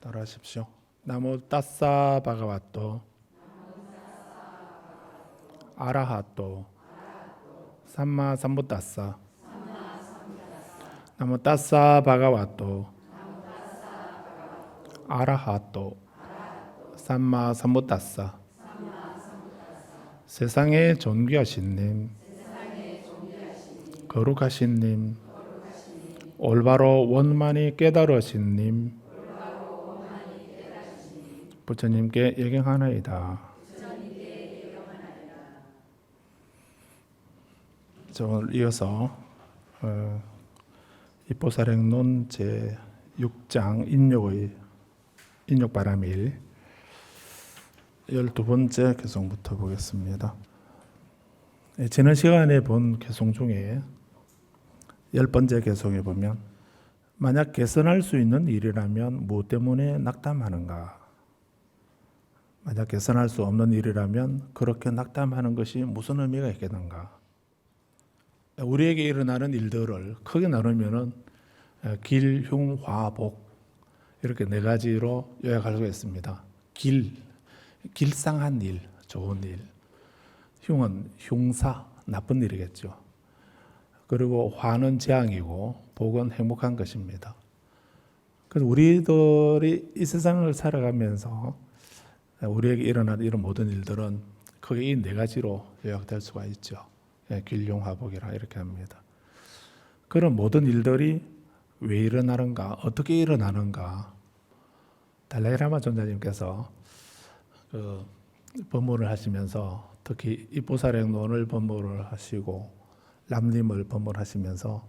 따라하십시오. 나모 따싸 바가와또 아라하또 삼마 삼부따싸. 나모 따싸 바가와또 아라하또 삼마 삼부따싸. 세상에 존귀하신 님, 거룩하신 님, 올바로 원만히 깨달으신 님, 부처님께 예경하나이다. 오늘 이어서 입보살행론 제6장 인욕바람일 12번째 개송부터 보겠습니다. 지난 시간에 본 개송 중에 10번째 개송에 보면 만약 개선할 수 있는 일이라면 무엇 때문에 낙담하는가? 만약 개선할 수 없는 일이라면 그렇게 낙담하는 것이 무슨 의미가 있겠는가? 우리에게 일어나는 일들을 크게 나누면은 길, 흉, 화, 복 이렇게 네 가지로 요약할 수가 있습니다. 길상한 일, 좋은 일. 흉은 흉사, 나쁜 일이겠죠. 그리고 화는 재앙이고 복은 행복한 것입니다. 그래서 우리들이 이 세상을 살아가면서 우리에게 일어나는 이런 모든 일들은 크게 이 네 가지로 요약될 수가 있죠. 길용화복이라 이렇게 합니다. 그런 모든 일들이 왜 일어나는가, 어떻게 일어나는가. 달라이라마 존자님께서 법문을 하시면서 특히 입보살행론을 법문을 하시고 람림을 법문하시면서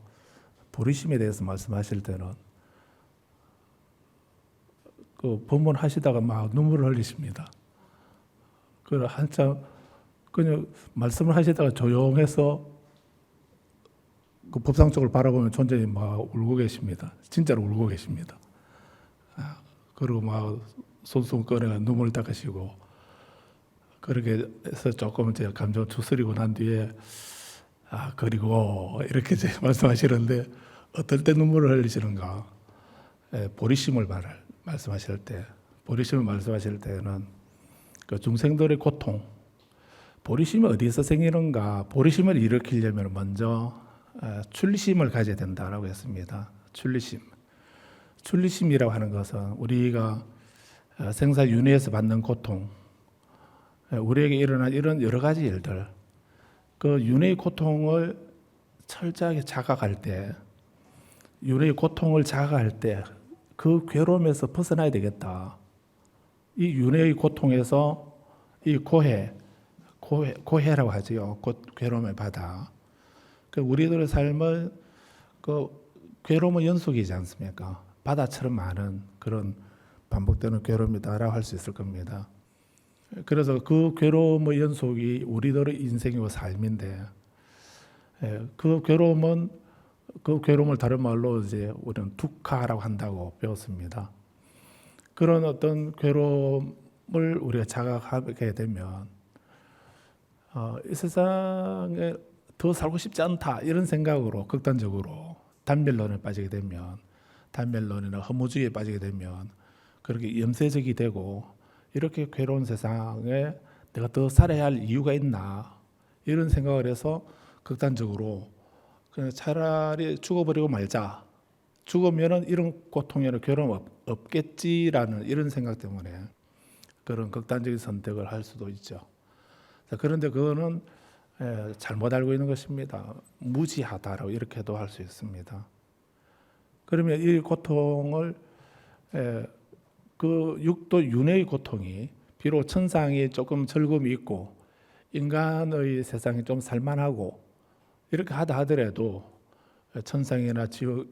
부르심에 대해서 말씀하실 때는 그 법문하시다가 막 눈물을 흘리십니다. 그 한참 그냥 말씀을 하시다가 조용해서 그 법상 쪽을 바라보면 존재님 막 울고 계십니다. 진짜로 울고 계십니다. 그리고 막 손수 꺼내가 눈물을 닦으시고 그렇게 해서 조금 제가 감정 추스리고 난 뒤에 그리고 이렇게 말씀하시는데 어떨 때 눈물을 흘리시는가? 보리심을 말씀하실 때, 보리심을 말씀하실 때는 그 중생들의 고통, 보리심이 어디서 생기는가? 보리심을 일으키려면 먼저 출리심을 가져야 된다라고 했습니다. 출리심이라고 하는 것은 우리가 생사윤회에서 받는 고통, 우리에게 일어난 이런 여러 가지 일들, 그 윤회의 고통을 철저하게 자각할 때, 윤회의 고통을 자각할 때 그 괴로움에서 벗어나야 되겠다. 이 윤회의 고통에서 이 고해라고 하지요. 괴로움의 바다. 그 우리들의 삶은 그 괴로움의 연속이지 않습니까? 바다처럼 많은 그런 반복되는 괴로움이다라고 할 수 있을 겁니다. 그래서 그 괴로움의 연속이 우리들의 인생이고 삶인데, 그 괴로움을 다른 말로 이제 우리는 두카라고 한다고 배웠습니다. 그런 어떤 괴로움을 우리가 자각하게 되면 이 세상에 더 살고 싶지 않다 이런 생각으로 극단적으로 단멸론에 빠지게 되면, 단멸론이나 허무주의에 빠지게 되면 그렇게 염세적이 되고 이렇게 괴로운 세상에 내가 더 살아야 할 이유가 있나 이런 생각을 해서 극단적으로 그냥 차라리 죽어버리고 말자. 죽으면은 이런 고통이나 괴로움 없겠지라는 이런 생각 때문에 그런 극단적인 선택을 할 수도 있죠. 그런데 그거는 잘못 알고 있는 것입니다. 무지하다라고 이렇게도 할 수 있습니다. 그러면 이 고통을 그 육도 윤회의 고통이 비록 천상이 조금 즐거움이 있고 인간의 세상이 좀 살만하고 이렇게 하더라도 천상이나 지옥,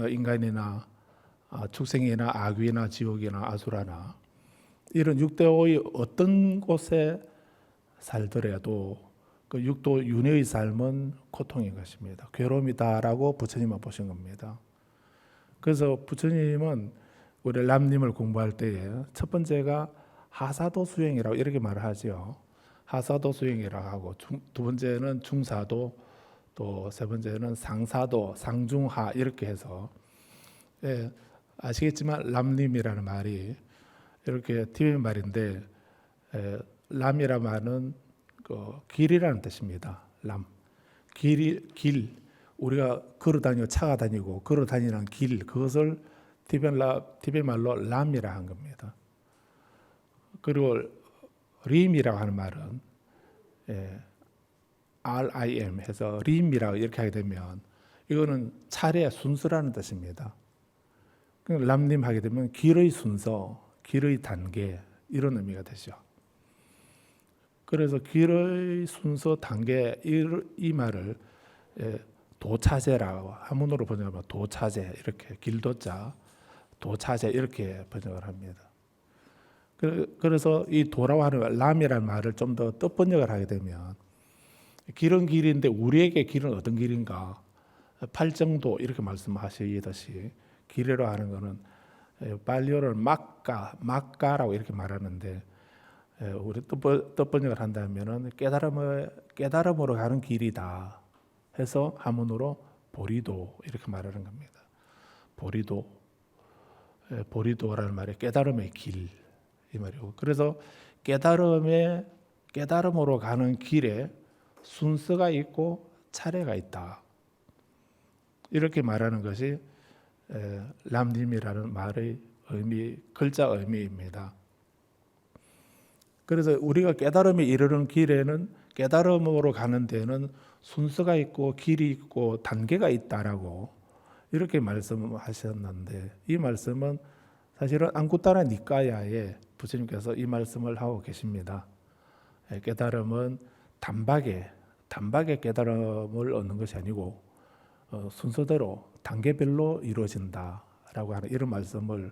인간이나 축생이나 악귀나 지옥이나 아수라나 이런 육도의 어떤 곳에 살더라도 그 육도 윤회의 삶은 고통인 것입니다. 괴로움이다라고 부처님은 보신 겁니다. 그래서 부처님은 우리 람님을 공부할 때에 첫 번째가 하사도 수행이라고 이렇게 말을 하죠. 하사도 수행이라고 하고 두 번째는 중사도, 또 세 번째는 상사도, 상중하 이렇게 해서 아시겠지만 람림이라는 말이 이렇게 티베트 말인데 람이라 말은 그 길이라는 뜻입니다. 람 길 우리가 걸어 다니고 차가 다니고 걸어 다니는 길 그것을 티베트 말로 람이라 한 겁니다. 그리고 림이라고 하는 말은 RIM 해서 림이라고 이렇게 하게 되면 이거는 차례 순서라는 뜻입니다. 람림 하게 되면 길의 순서, 길의 단계 이런 의미가 되죠. 그래서 길의 순서 단계 이 말을 도차제라고 한문으로 번역하면 도차제 이렇게 길도자 도차제 이렇게 번역을 합니다. 그래서 이 도라고 하는 람이라는 말을 좀 더 뜻번역을 하게 되면 길은 길인데 우리에게 길은 어떤 길인가? 팔정도 이렇게 말씀하시듯이 길이라고 하는 것은 발리어를 막가라고 이렇게 말하는데 우리 뜻번역을 한다면은 깨달음으로 가는 길이다 해서 한문으로 보리도 이렇게 말하는 겁니다. 보리도라는 말이 깨달음의 길 이 말이고 그래서 깨달음으로 가는 길에 순서가 있고 차례가 있다. 이렇게 말하는 것이 람림이라는 말의 글자 의미입니다. 그래서 우리가 깨달음에 이르는 길에는 깨달음으로 가는 데는 순서가 있고 길이 있고 단계가 있다라고 이렇게 말씀하셨는데 이 말씀은 사실은 앙구타라 니까야에 부처님께서 이 말씀을 하고 계십니다. 깨달음은 단박에 깨달음을 얻는 것이 아니고 순서대로 단계별로 이루어진다라고 하는 이런 말씀을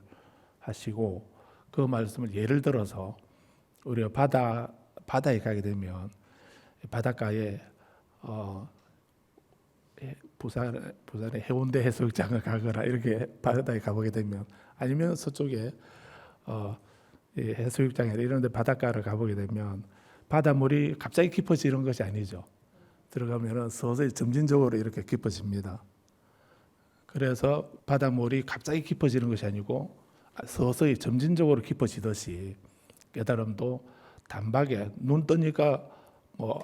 하시고 그 말씀을 예를 들어서 우리가 바다에 가게 되면 바닷가에 부산의 해운대 해수욕장을 가거나 이렇게 바다에 가보게 되면 아니면 서쪽에 해수욕장이나 이런 데 바닷가를 가보게 되면 바닷물이 갑자기 깊어지는 것이 아니죠. 들어가면 서서히 점진적으로 이렇게 깊어집니다. 그래서 바닷물이 갑자기 깊어지는 것이 아니고 서서히 점진적으로 깊어지듯이 깨달음도 단박에 눈 뜨니까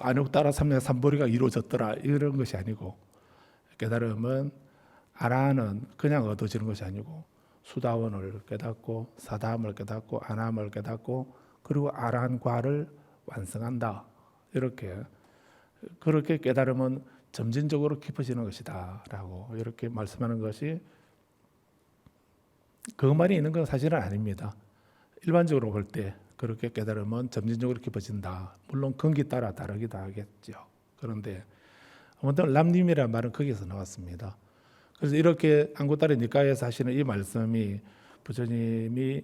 안욕따라 삼약 삼보리가 이루어졌더라 이런 것이 아니고 깨달음은 아라한은 그냥 얻어지는 것이 아니고 수다원을 깨닫고 사다함을 깨닫고 아나함을 깨닫고 그리고 아라한과를 완성한다. 그렇게 깨달음은 점진적으로 깊어지는 것이다 라고 이렇게 말씀하는 것이 그 말이 있는 건 사실은 아닙니다. 일반적으로 볼 때 그렇게 깨달음은 점진적으로 깊어진다. 물론 근기 따라 다르기도 하겠죠. 그런데 아무튼 람님이라는 말은 거기서 나왔습니다. 그래서 이렇게 앙구타라 니까야에서 하시는 이 말씀이 부처님이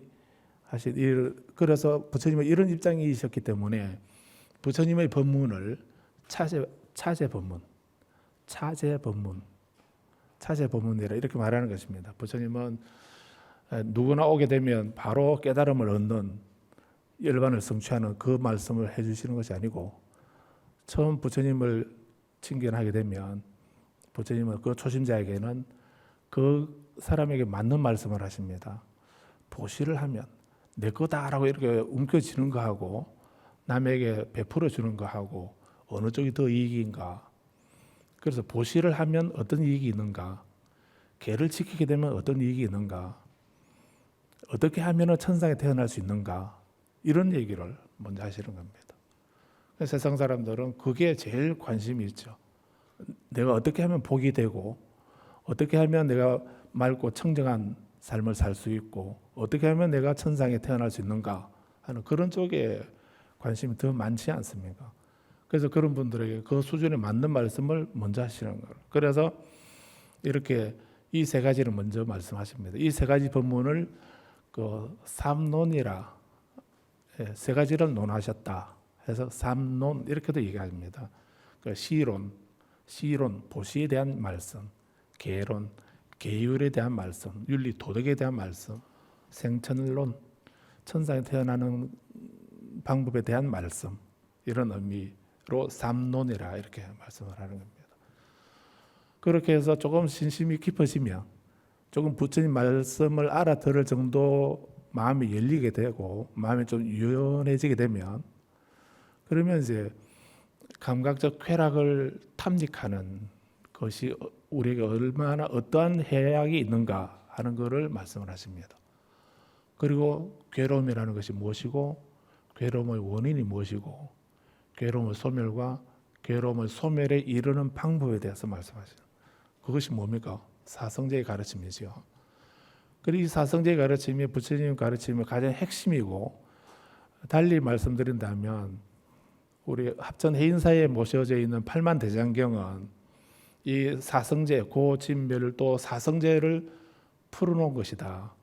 그래서 부처님은 이런 입장이셨기 때문에 부처님의 법문을 차제 법문이라 이렇게 말하는 것입니다. 부처님은 누구나 오게 되면 바로 깨달음을 얻는 열반을 성취하는 그 말씀을 해주시는 것이 아니고 처음 부처님을 친견하게 되면 부처님은 그 초심자에게는 그 사람에게 맞는 말씀을 하십니다. 보시를 하면 내 거다라고 이렇게 움켜쥐는 거하고 남에게 베풀어 주는 거하고 어느 쪽이 더 이익인가? 그래서 보시를 하면 어떤 이익이 있는가? 계를 지키게 되면 어떤 이익이 있는가? 어떻게 하면 천상에 태어날 수 있는가? 이런 얘기를 먼저 하시는 겁니다. 세상 사람들은 그게 제일 관심이 있죠. 내가 어떻게 하면 복이 되고 어떻게 하면 내가 맑고 청정한 삶을 살 수 있고 어떻게 하면 내가 천상에 태어날 수 있는가 하는 그런 쪽에 관심이 더 많지 않습니까? 그래서 그런 분들에게 그 수준에 맞는 말씀을 먼저 하시는 거예요. 그래서 이렇게 이 세 가지를 먼저 말씀하십니다. 이 세 가지 법문을 그 삼론이라 세 가지를 논하셨다 해서 삼론 이렇게도 얘기합니다. 그 시론, 보시에 대한 말씀, 계론, 계율에 대한 말씀, 윤리, 도덕에 대한 말씀, 생천론, 천상에 태어나는 방법에 대한 말씀 이런 의미로 삼론이라 이렇게 말씀을 하는 겁니다. 그렇게 해서 조금 신심이 깊어지면 조금 부처님 말씀을 알아들을 정도 마음이 열리게 되고 마음이 좀 유연해지게 되면, 그러면 이제 감각적 쾌락을 탐닉하는 것이 우리에게 얼마나 어떠한 해악이 있는가 하는 것을 말씀을 하십니다. 그리고 괴로움이라는 것이 무엇이고, 괴로움의 원인이 무엇이고, 괴로움의 소멸과 괴로움의 소멸에 이르는 방법에 대해서 말씀하시죠. 그것이 뭡니까? 사성제의 가르침이죠. 그리고 이 사성제의 가르침이 부처님 가르침의 가장 핵심이고, 달리 말씀드린다면 우리 합천 해인사에 모셔져 있는 팔만대장경은 이 사성제, 고진멸도 사성제를 풀어놓은 것이다.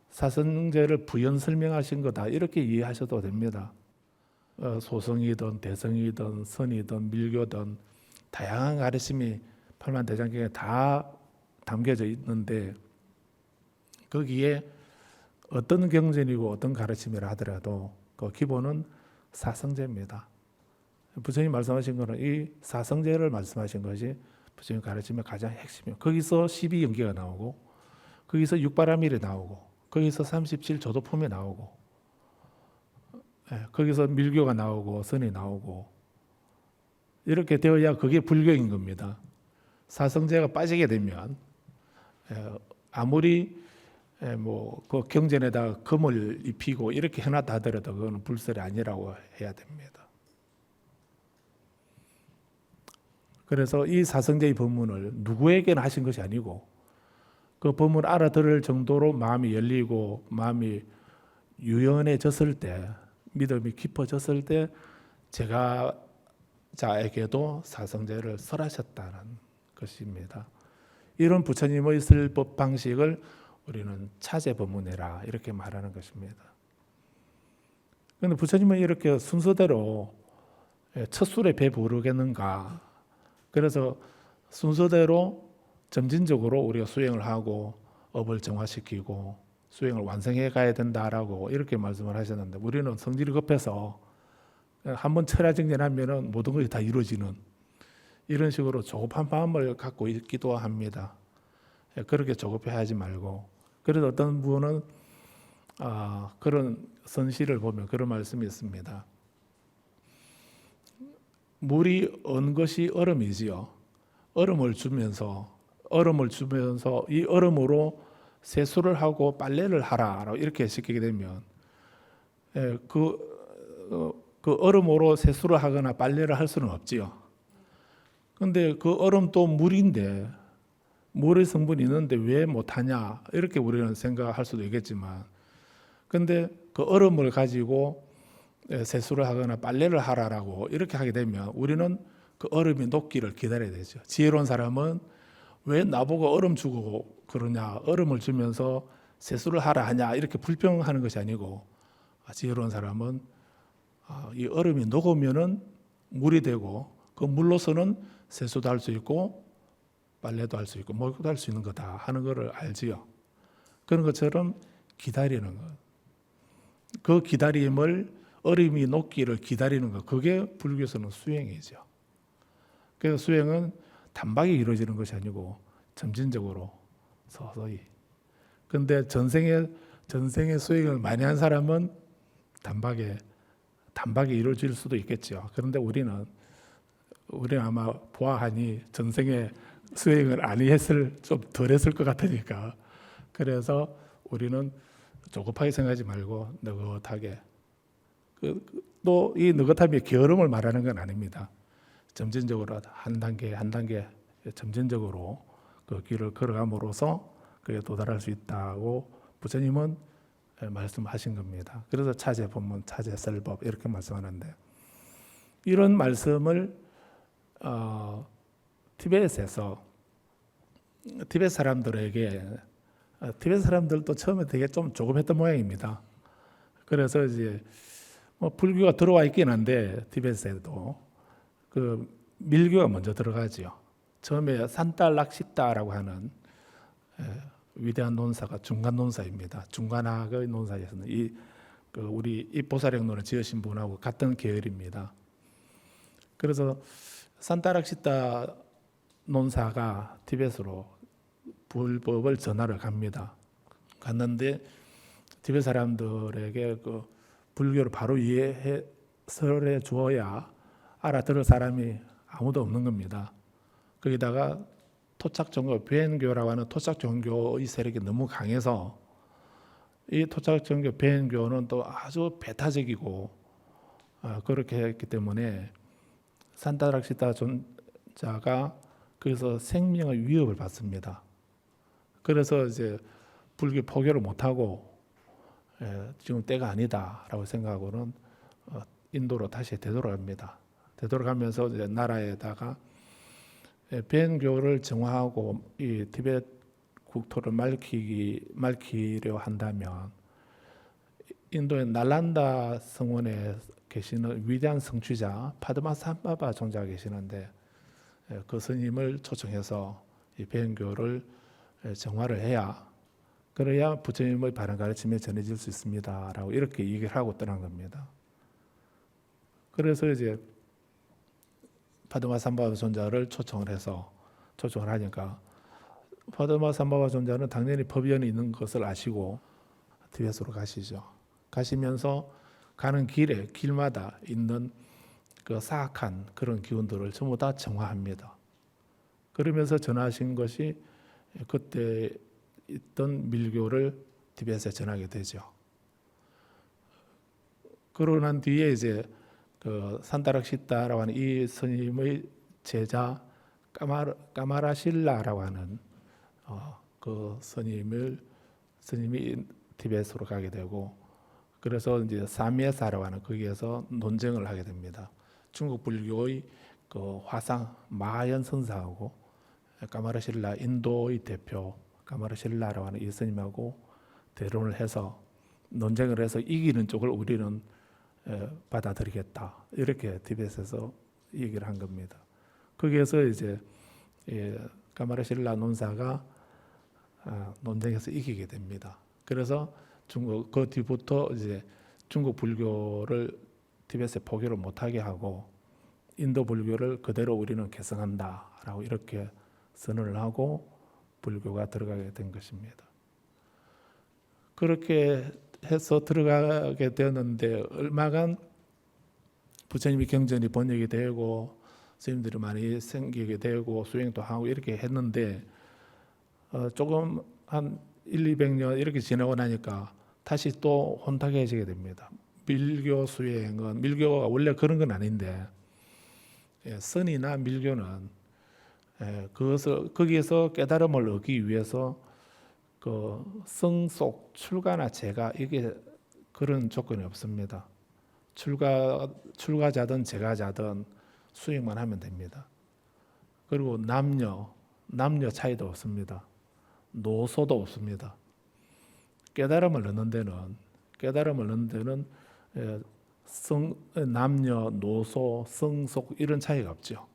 사성제를 부연 설명하신 거다. 이렇게 이해하셔도 됩니다. 소성이든 대성이든 선이든 밀교든 다양한 가르침이 팔만대장경에 다 담겨져 있는데, 거기에 어떤 경전이고 어떤 가르침이라 하더라도 그 기본은 사성제입니다. 부처님 말씀하신 것은 이 사성제를 말씀하신 것이 부처님 가르침의 가장 핵심이에요. 거기서 12연계가 나오고, 거기서 육바라밀이 나오고, 거기서 37조도품이 나오고, 거기서 밀교가 나오고 선이 나오고, 이렇게 되어야 그게 불교인 겁니다. 사성제가 빠지게 되면 아무리 그 경전에다 금을 입히고 이렇게 해놨다 하더라도 그거는 불설이 아니라고 해야 됩니다. 그래서 이 사성제의 법문을 누구에게나 하신 것이 아니고, 그 법문을 알아들을 정도로 마음이 열리고 마음이 유연해졌을 때, 믿음이 깊어졌을 때 제가 자에게도 사성제를 설하셨다는 것입니다. 이런 부처님의 설법 방식을 우리는 차제 법문이라 이렇게 말하는 것입니다. 그런데 부처님은 이렇게 순서대로 첫 술에 배 부르겠는가? 그래서 순서대로 점진적으로 우리가 수행을 하고 업을 정화시키고 수행을 완성해 가야 된다라고 이렇게 말씀을 하셨는데, 우리는 성질이 급해서 한번 철야증진하면은 모든 것이 다 이루어지는 이런 식으로 조급한 마음을 갖고 있기도 합니다. 그렇게 조급해하지 말고, 그래서 어떤 분은 그런 선시를 보면 그런 말씀이 있습니다. 물이 언 것이 얼음이지요. 얼음을 주면서 이 얼음으로 세수를 하고 빨래를 하라 이렇게 시키게 되면 그 얼음으로 세수를 하거나 빨래를 할 수는 없지요. 그런데 그 얼음도 물인데, 물의 성분이 있는데 왜 못하냐 이렇게 우리는 생각할 수도 있겠지만, 근데 그 얼음을 가지고 세수를 하거나 빨래를 하라라고 이렇게 하게 되면 우리는 그 얼음이 녹기를 기다려야 되죠. 지혜로운 사람은 왜 나보고 얼음 주고 그러냐, 얼음을 주면서 세수를 하라 하냐 이렇게 불평하는 것이 아니고, 지혜로운 사람은 이 얼음이 녹으면은 물이 되고, 그 물로서는 세수도 할 수 있고 빨래도 할 수 있고 목욕도 할 수 있는 거다 하는 것을 알지요. 그런 것처럼 기다리는 것, 그 기다림을, 얼음이 녹기를 기다리는 것, 그게 불교에서는 수행이죠. 그래서 수행은 단박에 이루어지는 것이 아니고 점진적으로 서서히. 그런데 전생에 수행을 많이 한 사람은 단박에 이루어질 수도 있겠죠. 그런데 우리는 아마 보아하니 전생에 수행을 좀 덜 했을 것 같으니까, 그래서 우리는 조급하게 생각하지 말고 느긋하게, 또 이 느긋함이 게으름을 말하는 건 아닙니다. 점진적으로 한 단계 점진적으로 그 길을 걸어감으로써 그에 도달할 수 있다고 부처님은 말씀하신 겁니다. 그래서 차제 법문, 차제 설법 이렇게 말씀하는데, 이런 말씀을 티베트에서 티베트 사람들에게, 티베트 사람들도 처음에 되게 좀 조급했던 모양입니다. 그래서 이제 불교가 들어와 있긴 한데 티베트에도 그 밀교가 먼저 들어가죠. 처음에 산딸락시따라고 하는 위대한 논사가 중간 논사입니다. 중간학의 논사에서는 우리 입보살행론을 지으신 분하고 같은 계열입니다. 그래서 산딸락시따 논사가 티베트로 불법을 전하러 갑니다. 갔는데 티베트 사람들에게 그 불교를 바로 이해해 주어야 알아들을 사람이 아무도 없는 겁니다. 거기다가 토착 종교, 베엔교라고 하는 토착 종교의 세력이 너무 강해서 이 토착 종교 베엔교는 또 아주 배타적이고 그렇게 했기 때문에 산타락시타 존자가 그래서 생명의 위협을 받습니다. 그래서 이제 불교 포교를 못하고 지금 때가 아니다라고 생각하고는 인도로 다시 되돌아갑니다. 되돌아가면서 이제 나라에다가 벤교를 정화하고 이 티베트 국토를 말키려 한다면 인도의 날란다 성원에 계시는 위대한 성취자 파드마삼바바 존자가 계시는데 그 스님을 초청해서 이 벤교를 정화를 해야 그래야 부처님의 바른 가르침이 전해질 수 있습니다라고 이렇게 얘기를 하고 떠난 겁니다. 그래서 이제 파드마삼바바 존자를 초청을 하니까 파드마삼바바 존자는 당연히 법연이 있는 것을 아시고 티베트로 가시죠. 가시면서 가는 길마다 있는 그 사악한 그런 기운들을 전부 다 정화합니다. 그러면서 전하신 것이 그때 있던 밀교를 티베트에 전하게 되죠. 그러고 난 뒤에 이제 그 산타락시타라고 하는 이 스님의 제자 까마라실라라고 하는 그 스님이 티베트로 가게 되고 그래서 이제 사미에사라고 하는 거기에서 논쟁을 하게 됩니다. 중국 불교의 그 화상 마하연 선사하고 까마라실라 인도의 대표 까마라실라라고 하는 이 스님하고 대론을 해서 논쟁을 해서 이기는 쪽을 우리는 받아들이겠다 이렇게 티베트에서 얘기를 한 겁니다. 거기에서 이제 까마라실라 논사가 논쟁에서 이기게 됩니다. 그래서 그 뒤부터 이제 중국 불교를 티베트에 포교를 못하게 하고 인도 불교를 그대로 우리는 계승한다라고 이렇게 선언을 하고 불교가 들어가게 된 것입니다. 그렇게 해서 들어가게 되었는데 얼마간 부처님이 경전이 번역이 되고 스님들이 많이 생기게 되고 수행도 하고 이렇게 했는데 조금 한 100~200년 이렇게 지나고 나니까 다시 또 혼탁해지게 됩니다. 밀교 수행은 밀교가 원래 그런 건 아닌데 선이나 밀교는 거기에서 깨달음을 얻기 위해서 그 성속 출가나 제가 이게 그런 조건이 없습니다. 출가자든 제가자든 수행만 하면 됩니다. 그리고 남녀 차이도 없습니다. 노소도 없습니다. 깨달음을 얻는 데는 남녀, 노소, 성속 이런 차이가 없죠.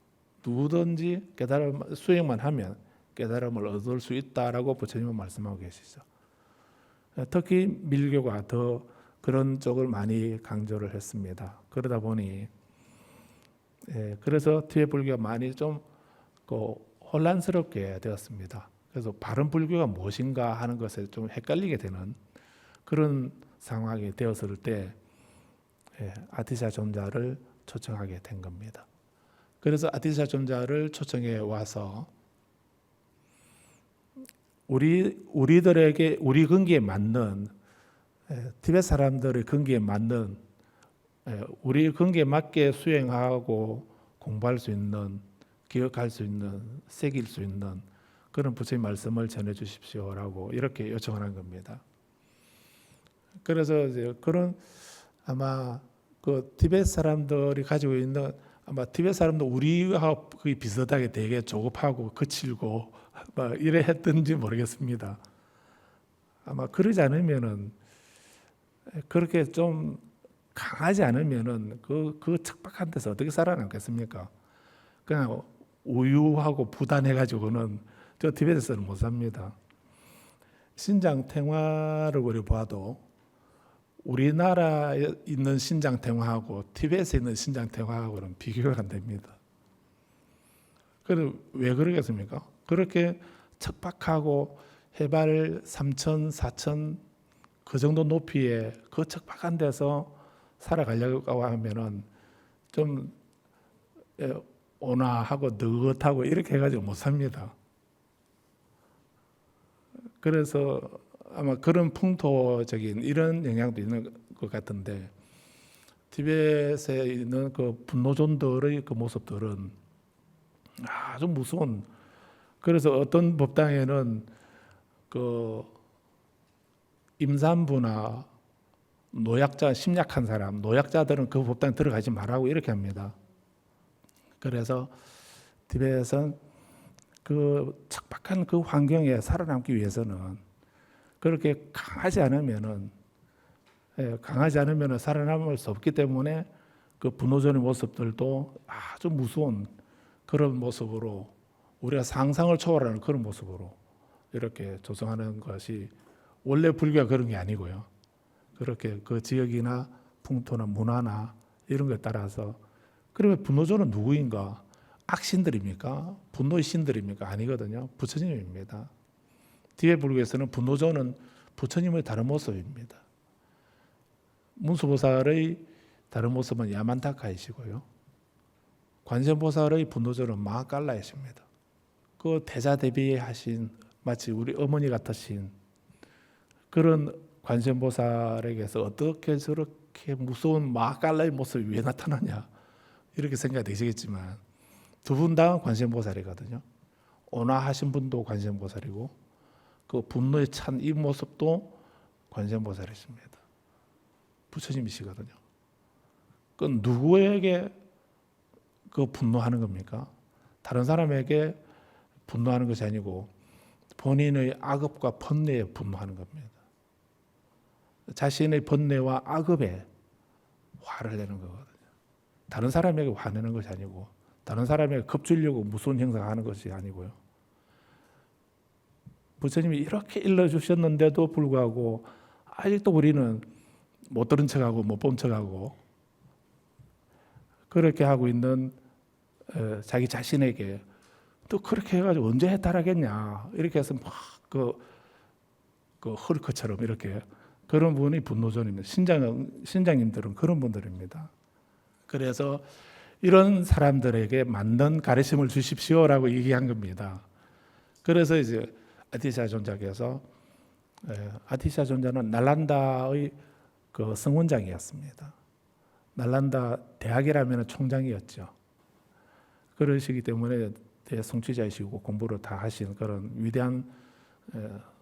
누구든지 깨달음 수행만 하면 깨달음을 얻을 수 있다라고 부처님은 말씀하고 계시죠. 특히 밀교가 더 그런 쪽을 많이 강조를 했습니다. 그러다 보니 그래서 티베트 불교가 많이 좀 혼란스럽게 되었습니다. 그래서 바른 불교가 무엇인가 하는 것에 좀 헷갈리게 되는 그런 상황이 되었을 때 아티사 존자를 초청하게 된 겁니다. 그래서 아티사 존자를 초청해 와서 우리들에게 우리 근기에 맞는 티베트 사람들의 근기에 맞는 우리 근기에 맞게 수행하고 공부할 수 있는 기억할 수 있는 새길 수 있는 그런 부처님 말씀을 전해 주십시오라고 이렇게 요청을 한 겁니다. 그래서 이제 그런 아마 그 티베트 사람들이 가지고 있는 아마 티베트 사람도 우리하고 거의 비슷하게 되게 조급하고 거칠고 막 이래 했던지 모르겠습니다. 아마 그러지 않으면은 그렇게 좀 강하지 않으면은 그 척박한 데서 어떻게 살아남겠습니까? 그냥 우유하고 부단해가지고는 저 티베트에서는 못 삽니다. 신장 탱화를 우리 봐도 우리나라에 있는 신장 탱화하고 티베트에 있는 신장 탱화하고는 비교가 안 됩니다. 그럼 왜 그러겠습니까? 그렇게 척박하고 해발 3천, 4천 그 정도 높이에 그 척박한 데서 살아가려고 하면은 좀 온화하고 느긋하고 이렇게 해가지고 못 삽니다. 그래서 아마 그런 풍토적인 이런 영향도 있는 것 같은데, 티벳에 있는 그 분노존들의 그 모습들은 아주 무서운. 그래서 어떤 법당에는 그 임산부나 노약자, 심약한 사람, 노약자들은 그 법당에 들어가지 말라고 이렇게 합니다. 그래서 티벳은 그 척박한 그 환경에 살아남기 위해서는 그렇게 강하지 않으면은 살아남을 수 없기 때문에 그 분노전의 모습들도 아주 무서운 그런 모습으로, 우리가 상상을 초월하는 그런 모습으로 이렇게 조성하는 것이 원래 불교가 그런 게 아니고요. 그렇게 그 지역이나 풍토나 문화나 이런 것에 따라서. 그러면 분노조는 누구인가? 악신들입니까? 분노의 신들입니까? 아니거든요. 부처님입니다. 티베트 불교에서는 분노조는 부처님의 다른 모습입니다. 문수보살의 다른 모습은 야만타카이시고요. 관세음보살의 분노조는 마하깔라이십니다. 그 대자대비하신 마치 우리 어머니 같으신 그런 관세음보살에게서 어떻게 저렇게 무서운 마하깔라의 모습이 왜 나타나냐 이렇게 생각이 되시겠지만, 두 분 다 관세음보살이거든요. 온화하신 분도 관세음보살이고 그 분노에 찬 이 모습도 관세음보살이십니다. 부처님이시거든요. 그 누구에게 그 분노하는 겁니까? 다른 사람에게 분노하는 것이 아니고 본인의 악업과 번뇌에 분노하는 겁니다. 자신의 번뇌와 악업에 화를 내는 거거든요. 다른 사람에게 화내는 것이 아니고, 다른 사람에게 겁주려고 무서운 행사하는 것이 아니고요. 부처님이 이렇게 일러주셨는데도 불구하고 아직도 우리는 못 들은 척하고 못 본 척하고 그렇게 하고 있는 자기 자신에게 또 그렇게 해가지고 언제 해탈하겠냐 이렇게 해서 막 그 헐크처럼 이렇게 그런 분이 분노존입니다. 신장님들은 그런 분들입니다. 그래서 이런 사람들에게 맞는 가르침을 주십시오라고 얘기한 겁니다. 그래서 이제 아티샤 존자께서, 아티샤 존자는 날란다의 그 성원장이었습니다. 날란다 대학이라면 총장이었죠. 그러시기 때문에 대성취자이시고 공부를 다 하신 그런 위대한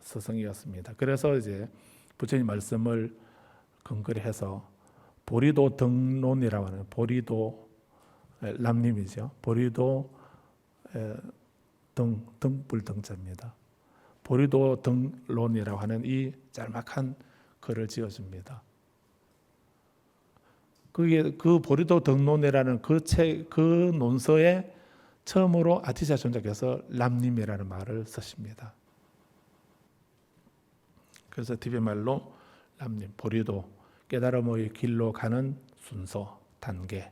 스승이었습니다. 그래서 이제 부처님 말씀을 근거로 해서 보리도 등론이라고 하는, 보리도 람님이죠. 보리도 등불 등자입니다. 보리도 등론이라고 하는 이 짤막한 글을 지어줍니다. 그게 그 보리도 등론이라는 그 논서에 처음으로 아티샤 존자께서 람님이라는 말을 쓰십니다. 그래서 티베트 말로 람님, 보리도 깨달음의 길로 가는 순서, 단계에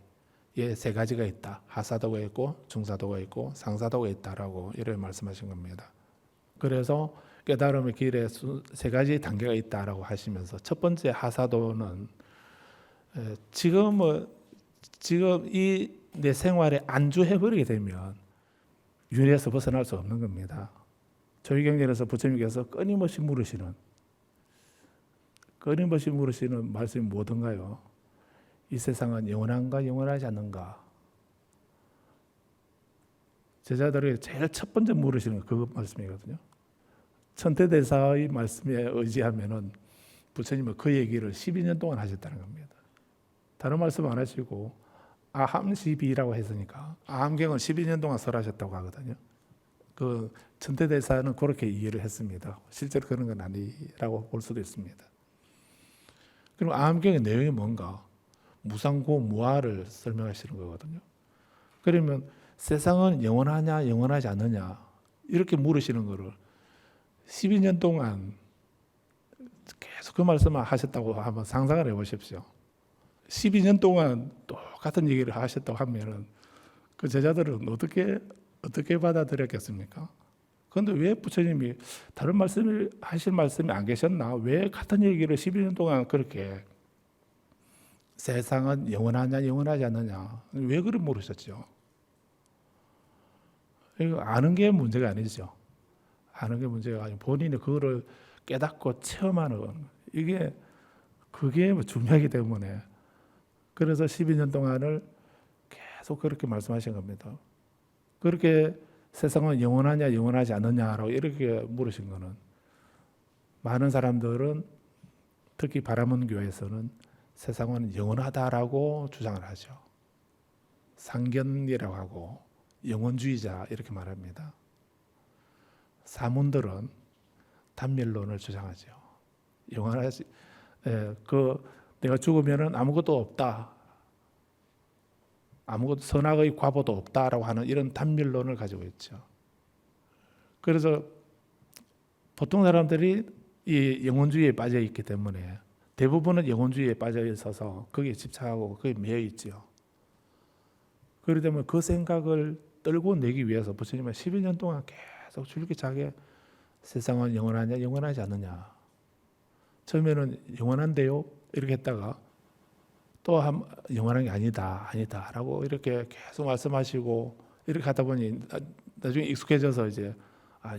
세 가지가 있다. 하사도가 있고 중사도가 있고 상사도가 있다라고 이렇게 말씀하신 겁니다. 그래서 깨달음의 길에 세 가지 단계가 있다라고 하시면서, 첫 번째 하사도는 지금 이 내 생활에 안주해버리게 되면 윤회에서 벗어날 수 없는 겁니다. 조의경전에서 부처님께서 끊임없이 물으시는 말씀이 뭐든가요? 이 세상은 영원한가 영원하지 않는가? 제자들에게 제일 첫 번째 물으시는 그 말씀이거든요. 천태대사의 말씀에 의지하면은 부처님은 그 얘기를 12년 동안 하셨다는 겁니다. 다른 말씀 안 하시고 아함시비라고 했으니까 아함경을 12년 동안 설하셨다고 하거든요. 그 천태대사는 그렇게 이해를 했습니다. 실제로 그런 건 아니라고 볼 수도 있습니다. 그럼 아함경의 내용이 뭔가? 무상고 무아를 설명하시는 거거든요. 그러면 세상은 영원하냐 영원하지 않느냐 이렇게 물으시는 거를 12년 동안 계속 그 말씀을 하셨다고 한번 상상을 해보십시오. 12년 동안 똑같은 얘기를 하셨다고 하면은 그 제자들은 어떻게 받아들였겠습니까? 그런데 왜 부처님이 다른 말씀을 하실 말씀이 안 계셨나? 왜 같은 얘기를 12년 동안 그렇게 세상은 영원하냐 영원하지 않느냐 왜 그를 물으셨죠? 이거 아는 게 문제가 아니죠. 아는 게 문제가 아니고 본인이 그거를 깨닫고 체험하는 이게 그게 중요하기 때문에 그래서 12년 동안을 계속 그렇게 말씀하신 겁니다. 그렇게 세상은 영원하냐 영원하지 않느냐라고 이렇게 물으신 거는 많은 사람들은 특히 바라문 교회에서는 세상은 영원하다라고 주장을 하죠. 상견이라고 하고 영원주의자 이렇게 말합니다. 사문들은 단멸론을 주장하죠. 영원하지, 내가 죽으면은 아무것도 없다. 아무것도 선악의 과보도 없다라고 하는 이런 단멸론을 가지고 있죠. 그래서 보통 사람들이 이 영혼주의에 빠져 있기 때문에 대부분은 영혼주의에 빠져 있어서 거기에 집착하고 거기에 매여 있죠. 그렇기 때문에 그 생각을 떨고 내기 위해서 부처님은 12년 동안 계속 줄기차게 세상은 영원하냐 영원하지 않느냐. 처음에는 영원한데요 이렇게 했다가 또 영원한 게 아니다라고 이렇게 계속 말씀하시고 이렇게 하다 보니 나중에 익숙해져서 이제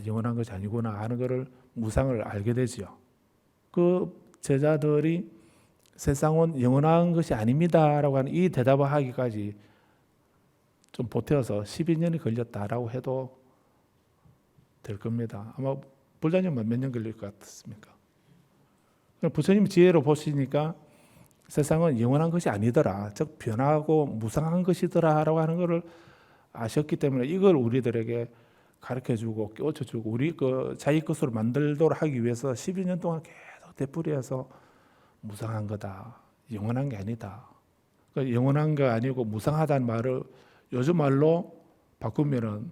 영원한 것이 아니구나 하는 것을 무상을 알게 되지요. 그 제자들이 세상은 영원한 것이 아닙니다라고 하는 이 대답을 하기까지 좀 보태어서 12년이 걸렸다라고 해도 될 겁니다. 아마 불자님은 몇 년 걸릴 것 같습니까? 부처님 지혜로 보시니까 세상은 영원한 것이 아니더라, 즉 변하고 무상한 것이더라라고 하는 것을 아셨기 때문에 이걸 우리들에게 가르쳐주고 깨우쳐주고 우리 자기 것으로 만들도록 하기 위해서 12년 동안 계속 되풀이해서 무상한 거다, 영원한 게 아니다. 그러니까 영원한 게 아니고 무상하다는 말을 요즘 말로 바꾸면은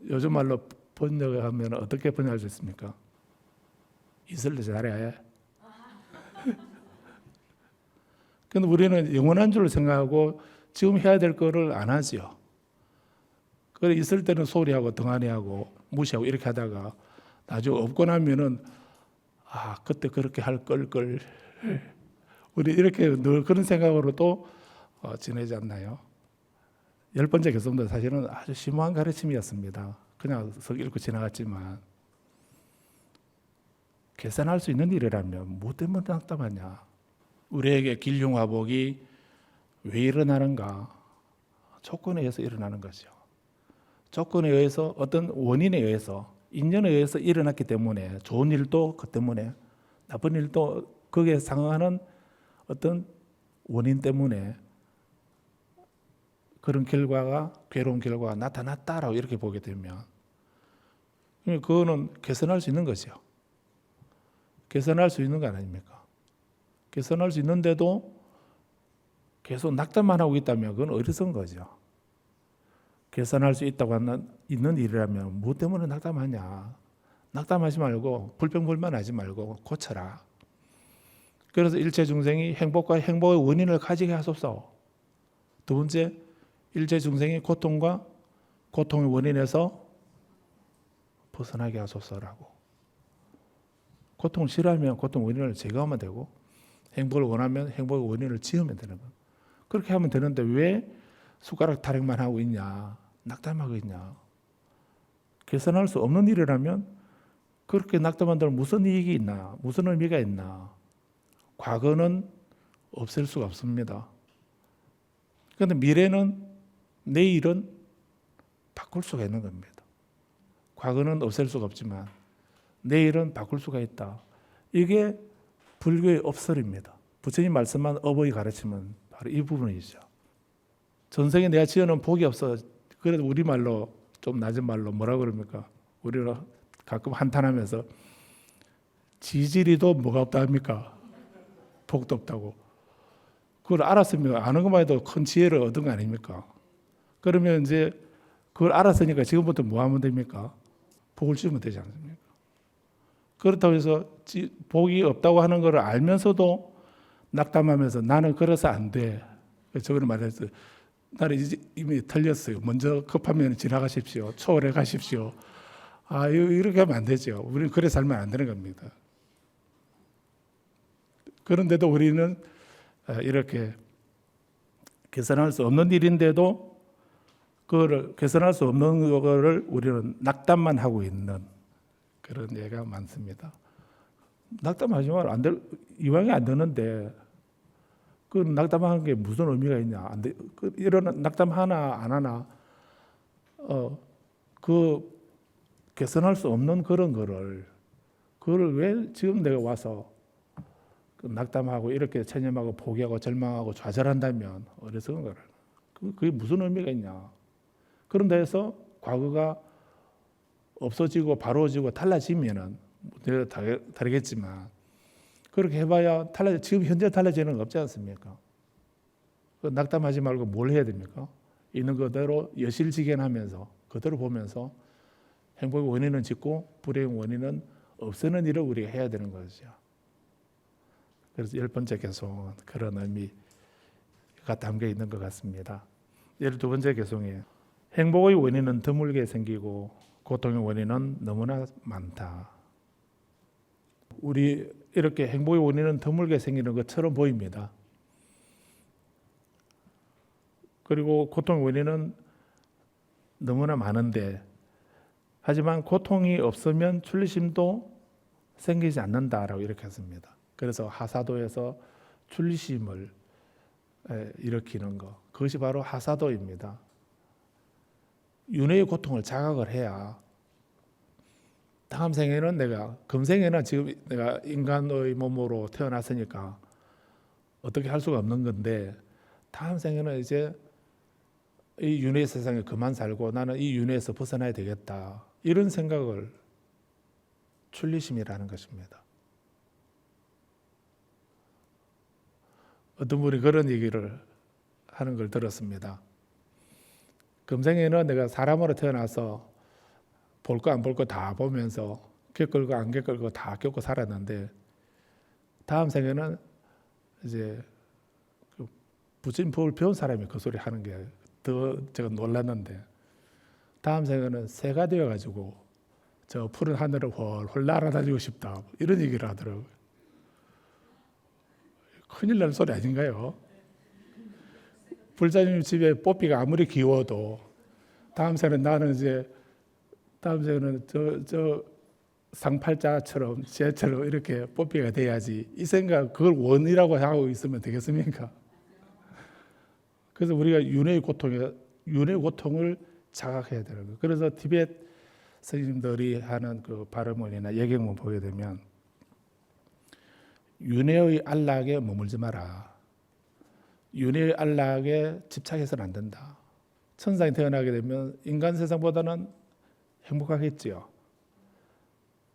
요즘 말로 번역하면 어떻게 번역할 수 있습니까? 이슬로 잘해. 근데 우리는 영원한 줄 생각하고 지금 해야 될 거를 안 하지요. 그래 있을 때는 소리하고 등한히하고 무시하고 이렇게 하다가 나중에 없고 나면은 그때 그렇게 할 걸. 우리 이렇게 늘 그런 생각으로 또 지내지 않나요? 10번째 개성도 사실은 아주 심오한 가르침이었습니다. 그냥 석 읽고 지나갔지만 계산할 수 있는 일이라면 뭐 때문에 낙담하냐? 우리에게 길흉화복이 왜 일어나는가? 조건에 의해서 일어나는 거죠. 조건에 의해서 어떤 원인에 의해서 인연에 의해서 일어났기 때문에 좋은 일도 그 때문에 나쁜 일도 거기에 상응하는 어떤 원인 때문에 그런 결과가 괴로운 결과가 나타났다라고 이렇게 보게 되면 그거는 개선할 수 있는 거죠. 개선할 수 있는 거 아닙니까? 개선할 수 있는데도 계속 낙담만 하고 있다면 그건 어리석은 거죠. 개선할 수 있다고 하는 있는 일이라면 뭐 때문에 낙담하냐? 낙담하지 말고 불평불만하지 말고 고쳐라. 그래서 일체 중생이 행복과 행복의 원인을 가지게 하소서. 두 번째, 일체 중생이 고통과 고통의 원인에서 벗어나게 하소서라고. 고통을 싫어하면 고통 원인을 제거하면 되고 행복을 원하면 행복의 원인을 지으면 되는 거예요. 그렇게 하면 되는데 왜 숟가락 타령만 하고 있냐? 낙담하고 있냐? 개선할 수 없는 일이라면 그렇게 낙담한다면 무슨 이익이 있나? 무슨 의미가 있나? 과거는 없앨 수가 없습니다. 그런데 미래는 내일은 바꿀 수가 있는 겁니다. 과거는 없앨 수가 없지만 내일은 바꿀 수가 있다. 이게 불교의 업설입니다. 부처님 말씀한 업의 가르침은 바로 이 부분이죠. 전생에 내가 지어놓은 복이 없어. 그래도 우리말로 좀 낮은 말로 뭐라 그럽니까? 우리가 가끔 한탄하면서 지지리도 뭐가 없다 합니까? 복도 없다고. 그걸 알았으면 아는 것만 해도 큰 지혜를 얻은 거 아닙니까? 그러면 이제 그걸 알았으니까 지금부터 뭐 하면 됩니까? 복을 주면 되지 않습니까? 그렇다고 해서 복이 없다고 하는 것을 알면서도 낙담하면서 나는 그래서 안 돼. 저거는 말해서 나는 이미 틀렸어요. 먼저 급하면 지나가십시오. 초월해 가십시오. 이렇게 하면 안 되죠. 우리는 그래 살면 안 되는 겁니다. 그런데도 우리는 이렇게 개선할 수 없는 일인데도 그거를 개선할 수 없는 거를 우리는 낙담만 하고 있는 그런 예가 많습니다. 낙담하지만 안 될, 이왕이 안 되는데 그 낙담하는 게 무슨 의미가 있냐? 안 돼. 이런 낙담 하나 안 하나 그 개선할 수 없는 그런 그거를 왜 지금 내가 와서 낙담하고 이렇게 체념하고 포기하고 절망하고 좌절한다면 어리석은 거를 그게 무슨 의미가 있냐? 그런 데에서 과거가 없어지고 바로지고 달라지면은 다르겠지만 그렇게 해봐야 지금 현재 달라지는 건 없지 않습니까? 낙담하지 말고 뭘 해야 됩니까? 있는 그대로 여실직연하면서 그대로 보면서 행복의 원인은 짓고 불행의 원인은 없애는 일을 우리가 해야 되는 거죠. 그래서 10번째 개송은 그런 의미가 담겨 있는 것 같습니다. 12번째 개송이에요. 행복의 원인은 드물게 생기고 고통의 원인은 너무나 많다. 우리 이렇게 행복의 원인은 드물게 생기는 것처럼 보입니다. 그리고 고통의 원인은 너무나 많은데 하지만 고통이 없으면 출리심도 생기지 않는다라고 이렇게 했습니다. 그래서 하사도에서 출리심을 일으키는 것, 그것이 바로 하사도입니다. 윤회의 고통을 자각을 해야 다음 생에는 금생에는 지금 내가 인간의 몸으로 태어났으니까 어떻게 할 수가 없는 건데 다음 생에는 이제 이 윤회의 세상에 그만 살고 나는 이 윤회에서 벗어나야 되겠다. 이런 생각을 출리심이라는 것입니다. 어떤 분이 그런 얘기를 하는 걸 들었습니다. 금생에는 내가 사람으로 태어나서 볼 거 안 볼 거 다 보면서 겪을 거 안 겪을 거 다 겪고 살았는데 다음 생에는 이제 부처님 법을 배운 사람이 그 소리 하는 게 더 제가 놀랐는데 다음 생에는 새가 되어가지고 저 푸른 하늘을 홀홀 날아다니고 싶다 이런 얘기를 하더라고요. 큰일 날 소리 아닌가요? 불자님 집에 뽀삐가 아무리 귀여워도 다음 생에는 나는 저 상팔자처럼 쟤처럼 이렇게 뽀삐가 돼야지 이 생각 그걸 원이라고 하고 있으면 되겠습니까? 그래서 우리가 윤회의 고통을 자각해야 되는 거예요. 그래서 티벳 스님들이 하는 그 발음을이나 예경문 보게 되면 윤회의 안락에 머물지 마라. 윤회의 안락에 집착해서는 안 된다. 천상에 태어나게 되면 인간 세상보다는 행복하겠지요.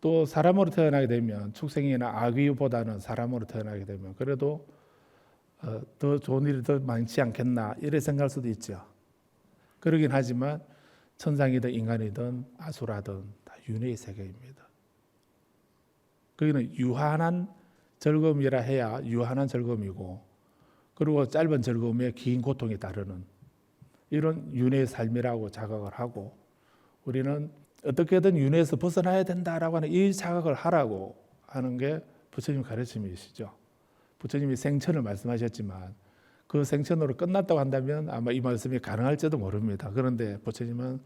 또 사람으로 태어나게 되면 축생이나 아귀보다는 사람으로 태어나게 되면 그래도 더 좋은 일이 더 많지 않겠나 이래 생각할 수도 있죠. 그러긴 하지만 천상이든 인간이든 아수라든 다 윤회의 세계입니다. 거기는 유한한 즐거움이라 해야 유한한 즐거움이고 그리고 짧은 즐거움에 긴 고통이 따르는 이런 윤회의 삶이라고 자각을 하고 우리는 어떻게든 윤회에서 벗어나야 된다라고 하는 이 자각을 하라고 하는 게 부처님 가르침이시죠. 부처님이 생천을 말씀하셨지만 그 생천으로 끝났다고 한다면 아마 이 말씀이 가능할지도 모릅니다. 그런데 부처님은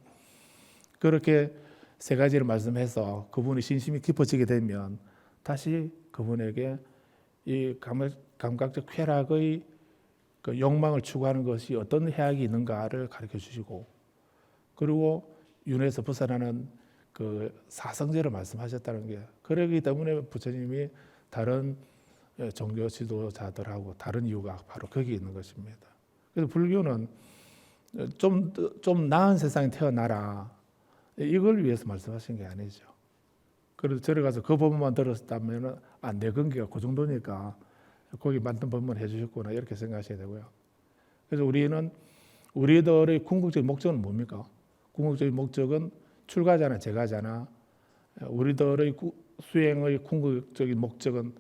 그렇게 세 가지를 말씀해서 그분의 신심이 깊어지게 되면 다시 그분에게 이 감각적 쾌락의 그 욕망을 추구하는 것이 어떤 해악이 있는가를 가르쳐 주시고 그리고 윤회에서 벗어나는 그 사성제를 말씀하셨다는 게 그러기 때문에 부처님이 다른 종교 지도자들하고 다른 이유가 바로 거기 있는 것입니다. 그래서 불교는 좀 나은 세상에 태어나라 이걸 위해서 말씀하신 게 아니죠. 그래서 저리 가서 그 법문만 들었다면 내 근기가 그 정도니까 거기 맞는 법문 해주셨구나 이렇게 생각하셔야 되고요. 그래서 우리들의 궁극적인 목적은 뭡니까? 궁극적인 목적은 출가자나 제가자나 우리들의 수행의 궁극적인 목적은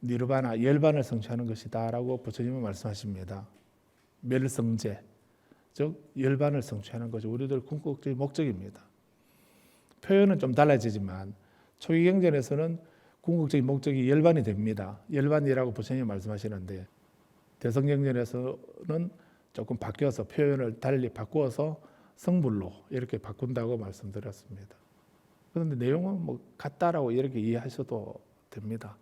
니르바나 열반을 성취하는 것이다라고 부처님은 말씀하십니다. 멸성제 즉 열반을 성취하는 것이 우리들 궁극적인 목적입니다. 표현은 좀 달라지지만 초기경전에서는 궁극적인 목적이 열반이 됩니다. 열반이라고 부처님이 말씀하시는데 대성경전에서는 조금 바뀌어서 표현을 달리 바꾸어서 성불로 이렇게 바꾼다고 말씀드렸습니다. 그런데 내용은 뭐 같다라고 이렇게 이해하셔도 됩니다.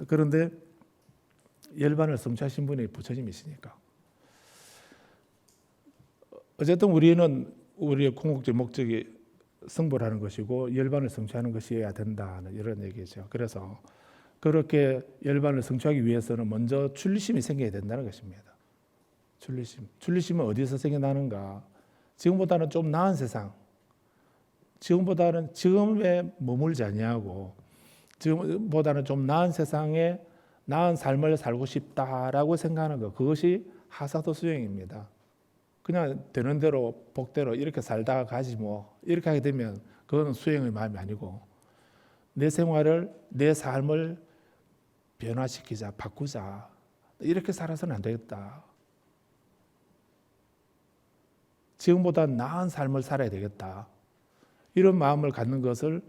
그런데 열반을 성취하신 분이 부처님이시니까 어쨌든 우리는 우리의 궁극적 목적이 성불하는 것이고 열반을 성취하는 것이어야 된다는 이런 얘기죠. 그래서 그렇게 열반을 성취하기 위해서는 먼저 출離心이 생겨야 된다는 것입니다. 출離心은 어디서 생겨나는가? 지금보다는 좀 나은 세상, 지금보다는 지금에 머물지 아니하고 지금보다는 좀 나은 세상에 나은 삶을 살고 싶다라고 생각하는 것, 그것이 하사도 수행입니다. 그냥 되는 대로 복대로 이렇게 살다가 가지 뭐 이렇게 하게 되면 그거는 수행의 마음이 아니고 내 생활을 내 삶을 변화시키자, 바꾸자, 이렇게 살아서는 안 되겠다. 지금보다 나은 삶을 살아야 되겠다. 이런 마음을 갖는 것을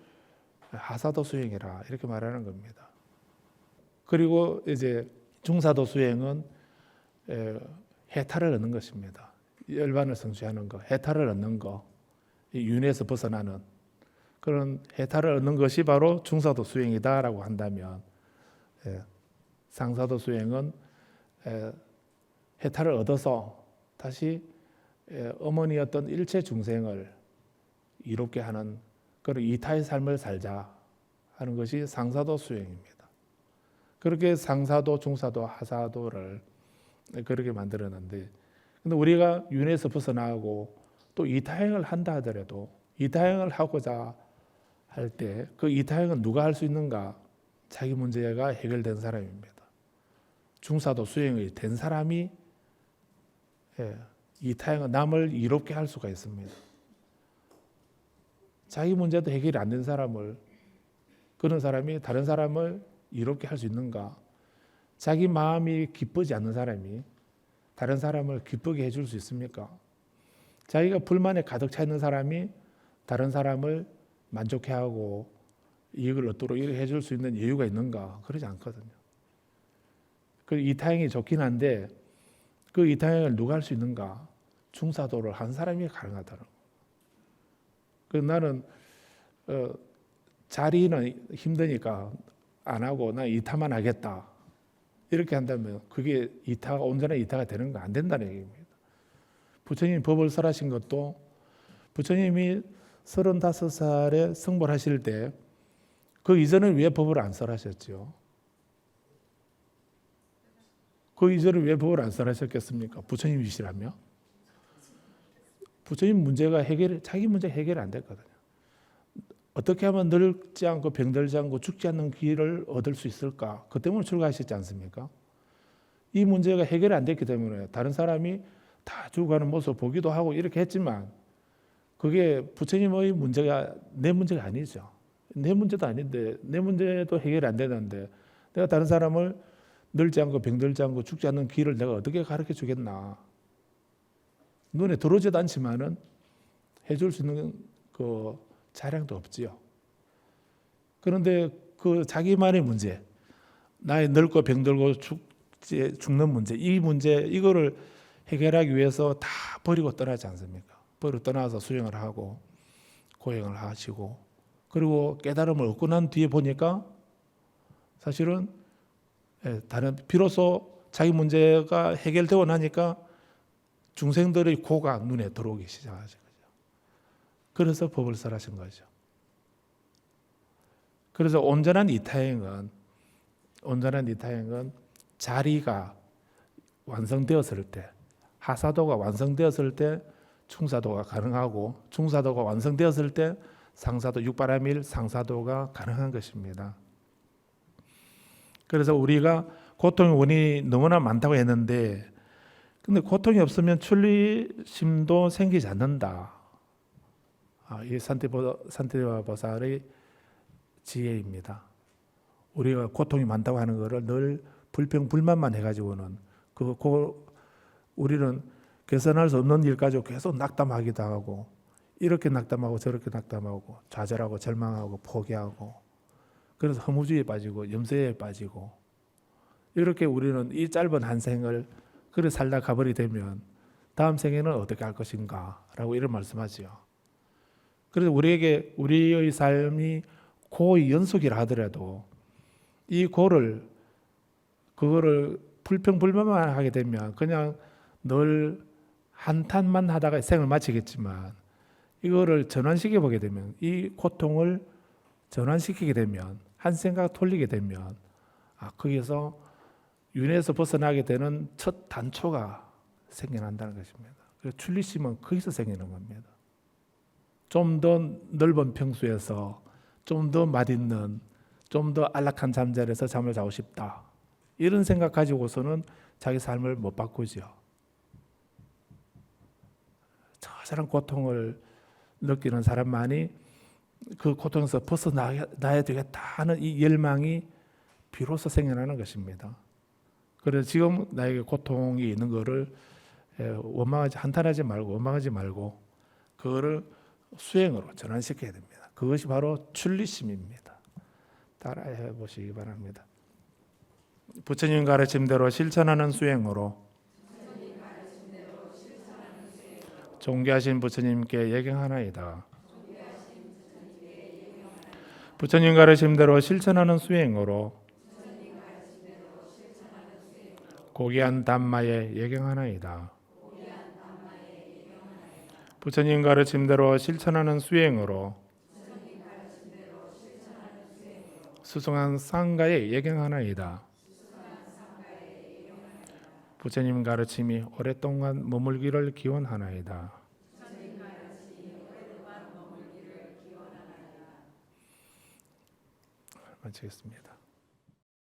하사도 수행이라 이렇게 말하는 겁니다. 그리고 이제 중사도 수행은 해탈을 얻는 것입니다. 열반을 성취하는 거, 해탈을 얻는 거, 윤회에서 벗어나는 그런 해탈을 얻는 것이 바로 중사도 수행이다라고 한다면 상사도 수행은 해탈을 얻어서 다시 어머니였던 일체 중생을 이롭게 하는 그런 이타의 삶을 살자 하는 것이 상사도 수행입니다. 그렇게 상사도, 중사도, 하사도를 그렇게 만들었는데, 근데 우리가 윤회에서 벗어나고 또 이타행을 한다 하더라도 이타행을 하고자 할 때 그 이타행은 누가 할 수 있는가? 자기 문제가 해결된 사람입니다. 중사도 수행이 된 사람이 이타행은 남을 이롭게 할 수가 있습니다. 자기 문제도 해결이 안 된 사람을, 그런 사람이 다른 사람을 이롭게 할 수 있는가? 자기 마음이 기쁘지 않는 사람이 다른 사람을 기쁘게 해줄 수 있습니까? 자기가 불만에 가득 차 있는 사람이 다른 사람을 만족해 하고 이익을 얻도록 이렇게 해줄 수 있는 여유가 있는가? 그러지 않거든요. 그 이타행이 좋긴 한데 그 이타행을 누가 할 수 있는가? 중사도를 한 사람이 가능하더라고. 그 나는 자리는 힘드니까 안 하고 나 이타만 하겠다. 이렇게 한다면 그게 이타가 온전한 이타가 되는 거 안 된다는 얘기입니다. 부처님이 법을 설하신 것도 부처님이 35살에 성불하실 때 그 이전에 왜 법을 안 설하셨죠? 그 이전에 왜 법을 안 설하셨겠습니까? 부처님이시라며? 부처님 문제가 자기 문제 해결이 안 됐거든요. 어떻게 하면 늙지 않고 병들지 않고 죽지 않는 길을 얻을 수 있을까? 그 때문에 출가하셨지 않습니까? 이 문제가 해결이 안 됐기 때문에 다른 사람이 다 죽어가는 모습 보기도 하고 이렇게 했지만 그게 부처님의 문제가 내 문제가 아니죠. 내 문제도 아닌데 내 문제도 해결이 안 되는데 내가 다른 사람을 늙지 않고 병들지 않고 죽지 않는 길을 내가 어떻게 가르쳐 주겠나. 눈에 들어오지도 않지만은 해줄 수 있는 그 자량도 없지요. 그런데 그 자기만의 문제, 나의 늙고 병들고 죽는 문제, 이 문제 이거를 해결하기 위해서 다 버리고 떠나지 않습니까? 버리고 떠나서 수행을 하고 고행을 하시고 그리고 깨달음을 얻고 난 뒤에 보니까 사실은 비로소 자기 문제가 해결되고 나니까 중생들의 고가 눈에 들어오기 시작하죠. 그래서 법을 설하신 거죠. 그래서 온전한 이타행은 자리가 완성되었을 때, 하사도가 완성되었을 때 충사도가 가능하고 충사도가 완성되었을 때 상사도 육바라밀 상사도가 가능한 것입니다. 그래서 우리가 고통의 원인이 너무나 많다고 했는데 근데 고통이 없으면 출離心도 생기지 않는다. 이 산티바 보살의 지혜입니다. 우리가 고통이 많다고 하는 것을 늘 불평불만만 해가지고는 우리는 개선할 수 없는 일 가지고 계속 낙담하기도 하고 이렇게 낙담하고 저렇게 낙담하고 좌절하고 절망하고 포기하고 그래서 허무주의에 빠지고 염세에 빠지고 이렇게 우리는 이 짧은 한 생을 그래 살다 가버리 되면 다음 생에는 어떻게 할 것인가 라고 이런 말씀하지요. 그래서 우리에게 우리의 삶이 고의 연속이라 하더라도 이 고를 그거를 불평불만만 하게 되면 그냥 늘 한탄만 하다가 생을 마치겠지만 이거를 전환시켜 보게 되면 이 고통을 전환시키게 되면 한 생각 돌리게 되면 거기서 윤회에서 벗어나게 되는 첫 단초가 생겨난다는 것입니다. 그래서 출리심은 거기서 생기는 겁니다. 좀 더 넓은 평수에서 좀 더 맛있는 좀 더 안락한 잠자리에서 잠을 자고 싶다. 이런 생각 가지고서는 자기 삶을 못 바꾸죠. 저런 고통을 느끼는 사람만이 그 고통에서 벗어나야 되겠다 하는 이 열망이 비로소 생겨나는 것입니다. 그래서 지금 나에게 고통이 있는 거를 한탄하지 말고 원망하지 말고 그거를 수행으로 전환시켜야 됩니다. 그것이 바로 출리심입니다. 따라해 보시기 바랍니다. 부처님 가르침대로 실천하는 수행으로 존귀하신 부처님께 예경하나이다. 부처님 가르침대로 실천하는 수행으로 고귀한 담마에 예경하나이다. 부처님 가르침대로 실천하는 수행으로 수승한 상가에 예경하나이다. 부처님 가르침이 오랫동안 머물기를 기원하나이다. 마치겠습니다.